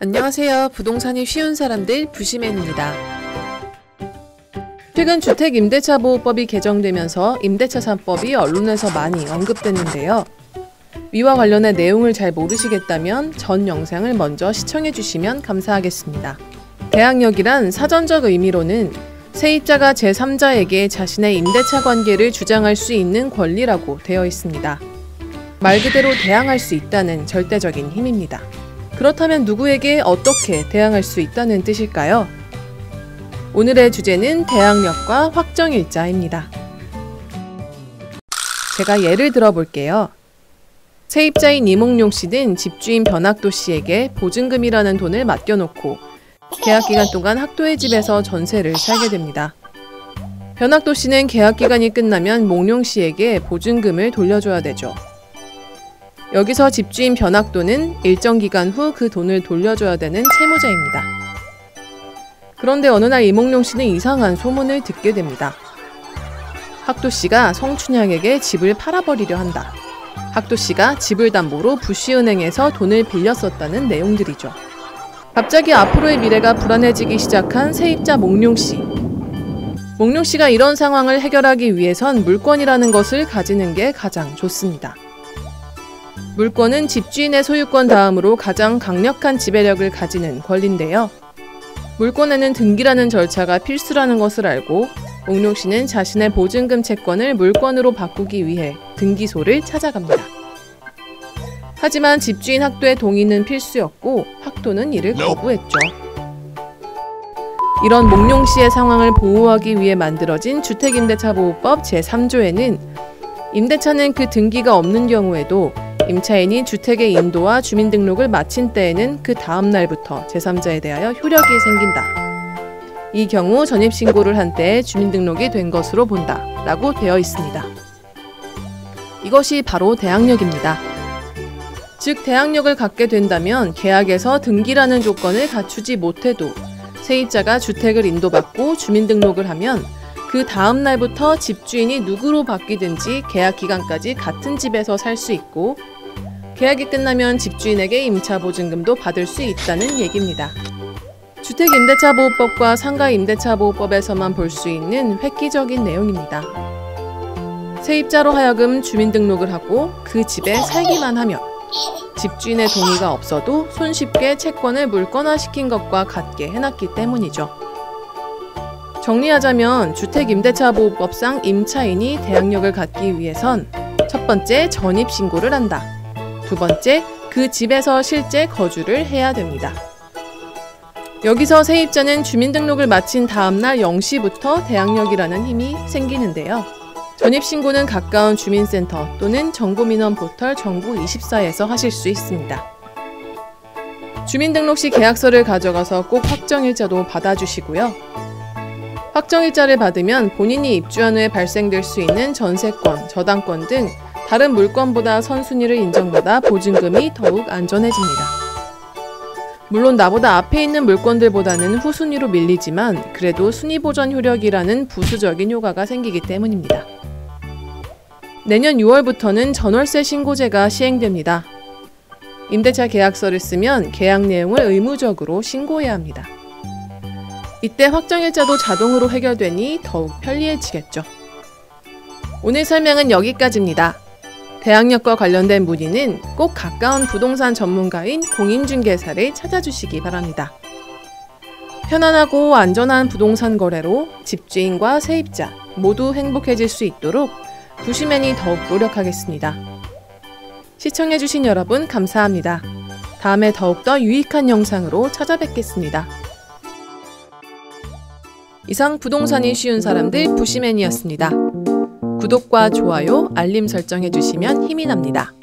안녕하세요. 부동산이 쉬운 사람들 부시맨입니다. 최근 주택임대차보호법이 개정되면서 임대차 3법이 언론에서 많이 언급됐는데요. 위와 관련의 내용을 잘 모르시겠다면 전 영상을 먼저 시청해주시면 감사하겠습니다. 대항력이란 사전적 의미로는 세입자가 제3자에게 자신의 임대차 관계를 주장할 수 있는 권리라고 되어 있습니다. 말 그대로 대항할 수 있다는 절대적인 힘입니다. 그렇다면 누구에게 어떻게 대항할 수 있다는 뜻일까요? 오늘의 주제는 대항력과 확정일자입니다. 제가 예를 들어 볼게요. 세입자인 이몽룡 씨는 집주인 변학도 씨에게 보증금이라는 돈을 맡겨놓고 계약기간 동안 학도의 집에서 전세를 살게 됩니다. 변학도 씨는 계약기간이 끝나면 몽룡 씨에게 보증금을 돌려줘야 되죠. 여기서 집주인 변학도는 일정 기간 후 그 돈을 돌려줘야 되는 채무자입니다. 그런데 어느 날 이몽룡 씨는 이상한 소문을 듣게 됩니다. 학도 씨가 성춘향에게 집을 팔아버리려 한다. 학도 씨가 집을 담보로 부시은행에서 돈을 빌렸었다는 내용들이죠. 갑자기 앞으로의 미래가 불안해지기 시작한 세입자 몽룡 씨. 몽룡 씨가 이런 상황을 해결하기 위해선 물권이라는 것을 가지는 게 가장 좋습니다. 물권은 집주인의 소유권 다음으로 가장 강력한 지배력을 가지는 권리인데요. 물권에는 등기라는 절차가 필수라는 것을 알고 몽룡 씨는 자신의 보증금 채권을 물권으로 바꾸기 위해 등기소를 찾아갑니다. 하지만 집주인 학도의 동의는 필수였고 학도는 이를 거부했죠. 이런 몽룡 씨의 상황을 보호하기 위해 만들어진 주택임대차보호법 제3조에는 임대차는 그 등기가 없는 경우에도 임차인이 주택의 인도와 주민등록을 마친 때에는 그 다음 날부터 제3자에 대하여 효력이 생긴다. 이 경우 전입신고를 한 때에 주민등록이 된 것으로 본다 라고 되어 있습니다. 이것이 바로 대항력입니다. 즉 대항력을 갖게 된다면 계약에서 등기라는 조건을 갖추지 못해도 세입자가 주택을 인도받고 주민등록을 하면 그 다음 날부터 집주인이 누구로 바뀌든지 계약 기간까지 같은 집에서 살 수 있고 계약이 끝나면 집주인에게 임차보증금도 받을 수 있다는 얘기입니다. 주택임대차보호법과 상가임대차보호법에서만 볼 수 있는 획기적인 내용입니다. 세입자로 하여금 주민등록을 하고 그 집에 살기만 하면 집주인의 동의가 없어도 손쉽게 채권을 물권화시킨 것과 같게 해놨기 때문이죠. 정리하자면 주택임대차보호법상 임차인이 대항력을 갖기 위해선 첫 번째, 전입신고를 한다. 두 번째, 그 집에서 실제 거주를 해야 됩니다. 여기서 세입자는 주민등록을 마친 다음날 0시부터 대항력이라는 힘이 생기는데요. 전입신고는 가까운 주민센터 또는 정보민원 포털 정부24에서 하실 수 있습니다. 주민등록 시 계약서를 가져가서 꼭 확정일자도 받아주시고요. 확정일자를 받으면 본인이 입주한 후에 발생될 수 있는 전세권, 저당권 등 다른 물건보다 선순위를 인정받아 보증금이 더욱 안전해집니다. 물론 나보다 앞에 있는 물건들보다는 후순위로 밀리지만 그래도 순위보전 효력이라는 부수적인 효과가 생기기 때문입니다. 내년 6월부터는 전월세 신고제가 시행됩니다. 임대차 계약서를 쓰면 계약 내용을 의무적으로 신고해야 합니다. 이때 확정일자도 자동으로 해결되니 더욱 편리해지겠죠. 오늘 설명은 여기까지입니다. 대항력과 관련된 문의는 꼭 가까운 부동산 전문가인 공인중개사를 찾아주시기 바랍니다. 편안하고 안전한 부동산 거래로 집주인과 세입자 모두 행복해질 수 있도록 부시맨이 더욱 노력하겠습니다. 시청해주신 여러분 감사합니다. 다음에 더욱더 유익한 영상으로 찾아뵙겠습니다. 이상 부동산이 쉬운 사람들 부시맨이었습니다. 구독과 좋아요, 알림 설정해주시면 힘이 납니다.